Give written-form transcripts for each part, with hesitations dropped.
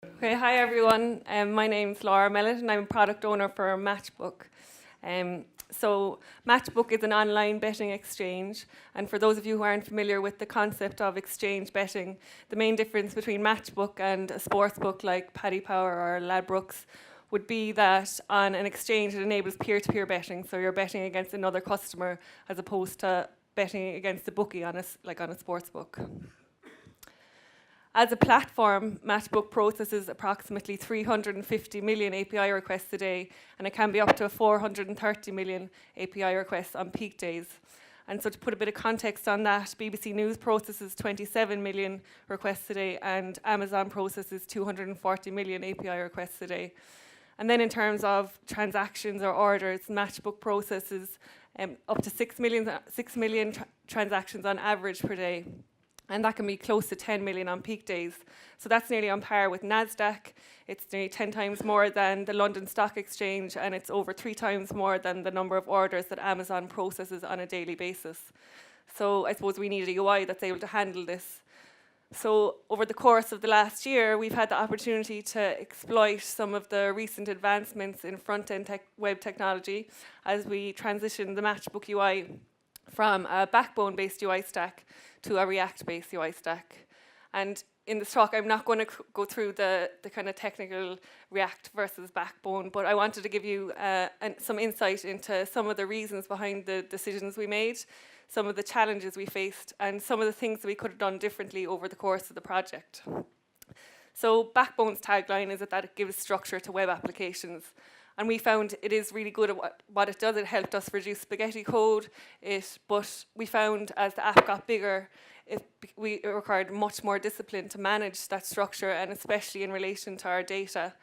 Okay, hi everyone. My name's Laura Mellet and I'm a product owner for Matchbook. So Matchbook is an online betting exchange, and for those of you who aren't familiar with the concept of exchange betting, the main difference between Matchbook and a sportsbook like Paddy Power or Ladbrokes would be that on an exchange it enables peer-to-peer betting, so you're betting against another customer as opposed to betting against a bookie on like on a sportsbook. As a platform, Matchbook processes approximately 350 million API requests a day, and it can be up to 430 million API requests on peak days. And so to put a bit of context on that, BBC News processes 27 million requests a day, and Amazon processes 240 million API requests a day. And then in terms of transactions or orders, Matchbook processes up to 6 million transactions on average per day. And that can be close to 10 million on peak days. So that's nearly on par with NASDAQ. It's nearly 10 times more than the London Stock Exchange, and it's over 3 times more than the number of orders that Amazon processes on a daily basis. So I suppose we need a UI that's able to handle this. So over the course of the last year, we've had the opportunity to exploit some of the recent advancements in front-end web technology as we transition the Matchbook UI from a Backbone-based UI stack to a React-based UI stack. And in this talk, I'm not going to go through the kind of technical React versus Backbone, but I wanted to give you some insight into some of the reasons behind the decisions we made, some of the challenges we faced, and some of the things that we could have done differently over the course of the project. So Backbone's tagline is that it gives structure to web applications. And we found it is really good at what it does. It helped us reduce spaghetti code, but we found as the app got bigger, it required much more discipline to manage that structure, and especially in relation to our data.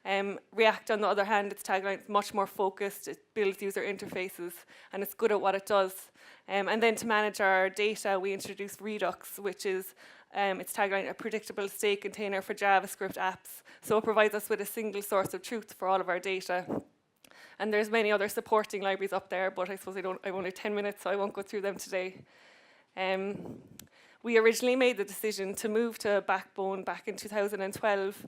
React, on the other hand, its tagline is much more focused. It builds user interfaces, and it's good at what it does. And then to manage our data, we introduced Redux, which is its tagline, a predictable state container for JavaScript apps. So it provides us with a single source of truth for all of our data. And there's many other supporting libraries up there, but I suppose I have only 10 minutes, so I won't go through them today. We originally made the decision to move to Backbone back in 2012,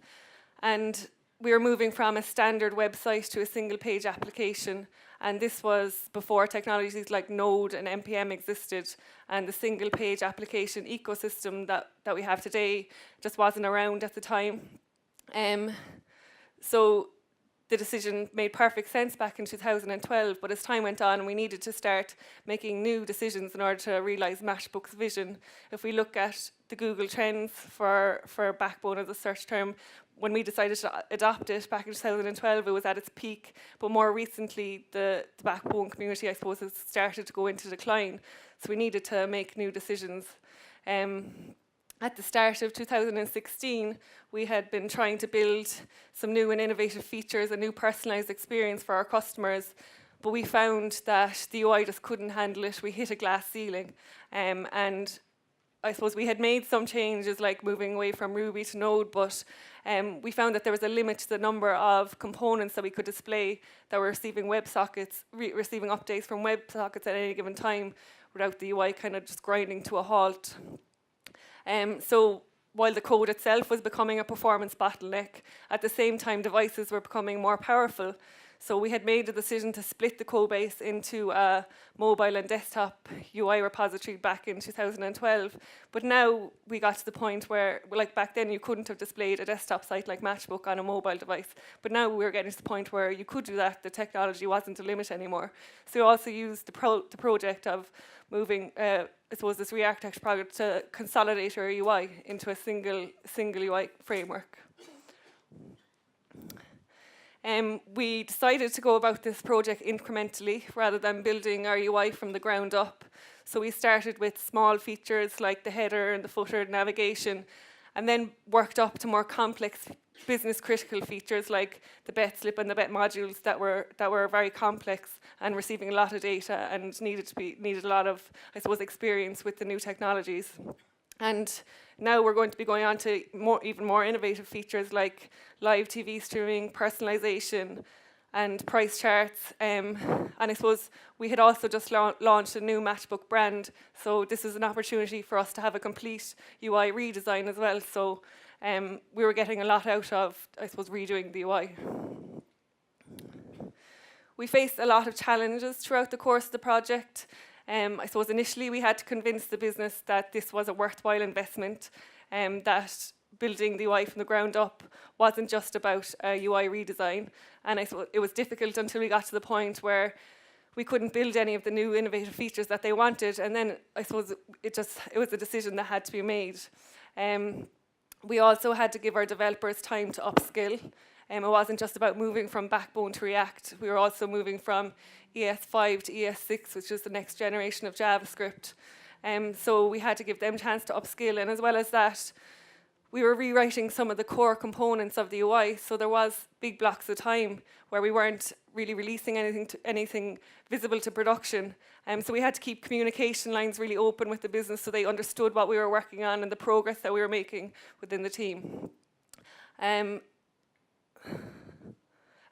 and we were moving from a standard website to a single page application, and this was before technologies like Node and NPM existed, and the single page application ecosystem that we have today just wasn't around at the time. So the decision made perfect sense back in 2012, but as time went on, we needed to start making new decisions in order to realize Matchbook's vision. If we look at the Google Trends for Backbone as a search term, when we decided to adopt it back in 2012, it was at its peak, but more recently, the Backbone community, I suppose, has started to go into decline, so we needed to make new decisions. At the start of 2016, we had been trying to build some new and innovative features, a new personalized experience for our customers, but we found that the UI just couldn't handle it. We hit a glass ceiling, and I suppose we had made some changes like moving away from Ruby to Node, but we found that there was a limit to the number of components that we could display that were receiving WebSockets, receiving updates from WebSockets at any given time without the UI kind of just grinding to a halt. So while the code itself was becoming a performance bottleneck, at the same time devices were becoming more powerful. So we had made the decision to split the code base into a mobile and desktop UI repository back in 2012. But now we got to the point where, like back then, you couldn't have displayed a desktop site like Matchbook on a mobile device. But now we're getting to the point where you could do that. The technology wasn't a limit anymore. So we also used the project of moving, I suppose, this re-architecture project to consolidate our UI into a single UI framework. We decided to go about this project incrementally rather than building our UI from the ground up. So we started with small features like the header and the footer navigation, and then worked up to more complex business critical features like the bet slip and the bet modules that were very complex and receiving a lot of data and needed a lot of, I suppose, experience with the new technologies. And now we're going to be going on to even more innovative features like live TV streaming, personalization, and price charts. And I suppose we had also just launched a new Matchbook brand, so this is an opportunity for us to have a complete UI redesign as well. So we were getting a lot out of, I suppose, redoing the UI. We faced a lot of challenges throughout the course of the project. I suppose initially we had to convince the business that this was a worthwhile investment, that building the UI from the ground up wasn't just about a UI redesign. And I suppose it was difficult until we got to the point where we couldn't build any of the new innovative features that they wanted. And then I suppose it was a decision that had to be made. We also had to give our developers time to upskill. It wasn't just about moving from Backbone to React. We were also moving from ES5 to ES6, which is the next generation of JavaScript. So we had to give them a chance to upskill. And as well as that, we were rewriting some of the core components of the UI. So there was big blocks of time where we weren't really releasing anything visible to production. So we had to keep communication lines really open with the business so they understood what we were working on and the progress that we were making within the team. And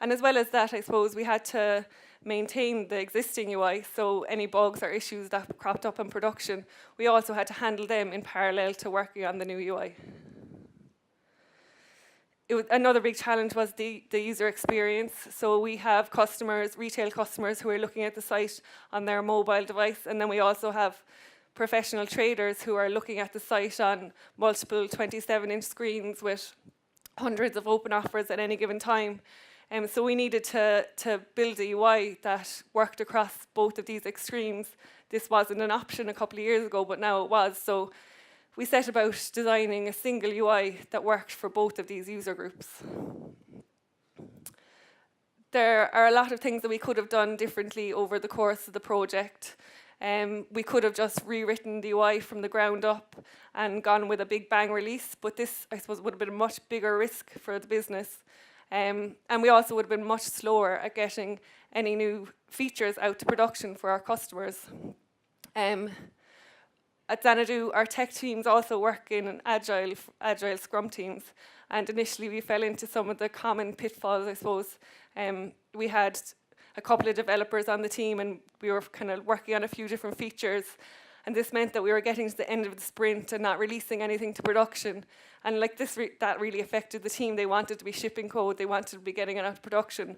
as well as that, I suppose we had to maintain the existing UI, so any bugs or issues that cropped up in production, we also had to handle them in parallel to working on the new UI. Another big challenge was the user experience. So we have customers, retail customers, who are looking at the site on their mobile device, and then we also have professional traders who are looking at the site on multiple 27-inch screens with hundreds of open offers at any given time. So we needed to build a UI that worked across both of these extremes. This wasn't an option a couple of years ago, but now it was. So we set about designing a single UI that worked for both of these user groups. There are a lot of things that we could have done differently over the course of the project. We could have just rewritten the UI from the ground up and gone with a big bang release, but this, I suppose, would have been a much bigger risk for the business. And we also would have been much slower at getting any new features out to production for our customers. At Xanadu, our tech teams also work in agile Scrum teams, and initially we fell into some of the common pitfalls, I suppose. We had a couple of developers on the team, and we were kind of working on a few different features, and this meant that we were getting to the end of the sprint and not releasing anything to production. And like this, that really affected the team. They wanted to be shipping code, they wanted to be getting it out to production.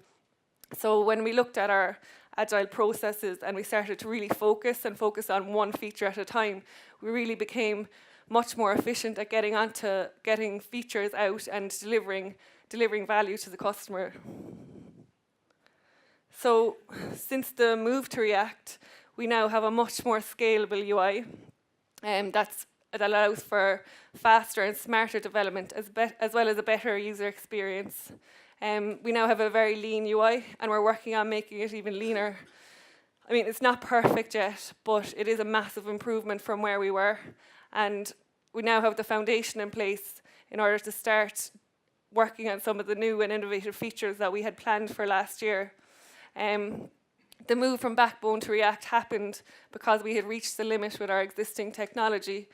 So when we looked at our agile processes and we started to really focus on one feature at a time, we really became much more efficient at getting features out and delivering value to the customer. So since the move to React, we now have a much more scalable UI that allows for faster and smarter development as well as a better user experience. We now have a very lean UI, and we're working on making it even leaner. I mean, it's not perfect yet, but it is a massive improvement from where we were. And we now have the foundation in place in order to start working on some of the new and innovative features that we had planned for last year. The move from Backbone to React happened because we had reached the limit with our existing technology.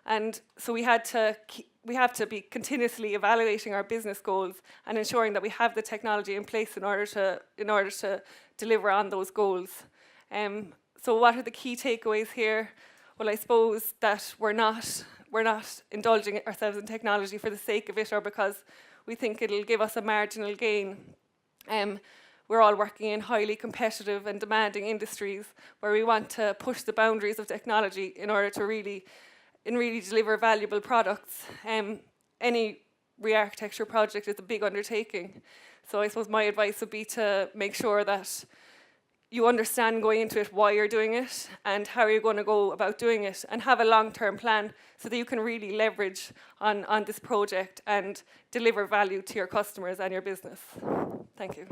And so we have to be continuously evaluating our business goals and ensuring that we have the technology in place in order to deliver on those goals. So what are the key takeaways here? Well, I suppose that we're not indulging ourselves in technology for the sake of it or because we think it'll give us a marginal gain. We're all working in highly competitive and demanding industries where we want to push the boundaries of technology in order to really deliver valuable products. Any re-architecture project is a big undertaking. So I suppose my advice would be to make sure that you understand going into it why you're doing it and how you're going to go about doing it, and have a long-term plan so that you can really leverage on this project and deliver value to your customers and your business. Thank you.